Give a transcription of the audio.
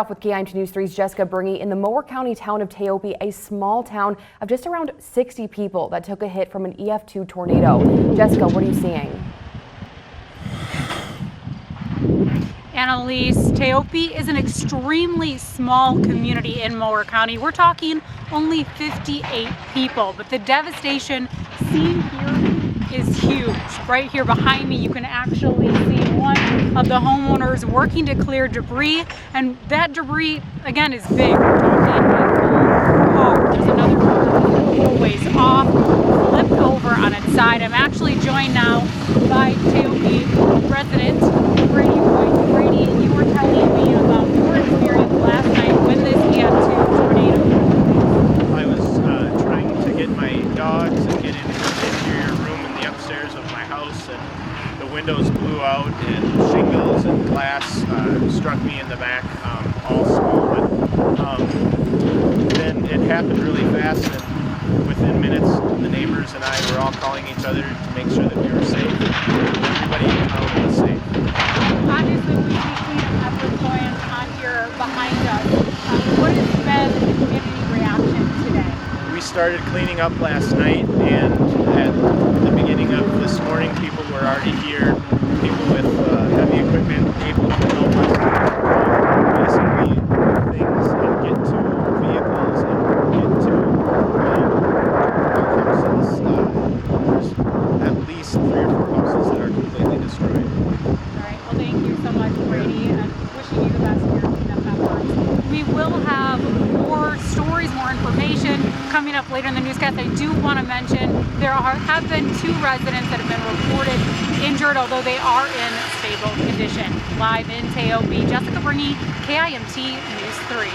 Off with KIMT News 3's Jessica Bringy in the Mower County town of Teope, a small town of just around 60 people that took a hit from an EF2 tornado. Jessica, what are you seeing? Annalise, Teope is an extremely small community in Mower County. We're talking only 58 people, but the devastation seen here is huge. Right here behind me, you can actually see one of the homeowners working to clear debris, and that debris, again, is big. We're talking a car. There's another car a little ways off, flipped over on its side. I'm actually joined now by Teope resident Brady. Brady, you were telling me about your experience last night when this EF2 tornado. I was trying to get my dogs and get into the interior room in the upstairs of my house, and the windows blew out and shingles and glass struck me in the back, all small. But then it happened really fast, and within minutes the neighbors and I were all calling each other to make sure that we were safe. Everybody in town was safe. Obviously, we see cleanup efforts going on here behind us. What has been the community reaction today? We started cleaning up last night, and at the beginning of this morning, people were already here. People with heavy equipment able to help us basically move things and get to vehicles and get to houses. There's at least 3 or 4 houses that are completely destroyed. All right, well, thank you so much, Brady, and wishing you the best in your cleanup efforts. We will have more stories, more information coming up later in the newscast. I do want to mention there have been 2 residents that have been reported injured, although they are in stable condition. Live in Teope, Jessica Bringy, KIMT News 3.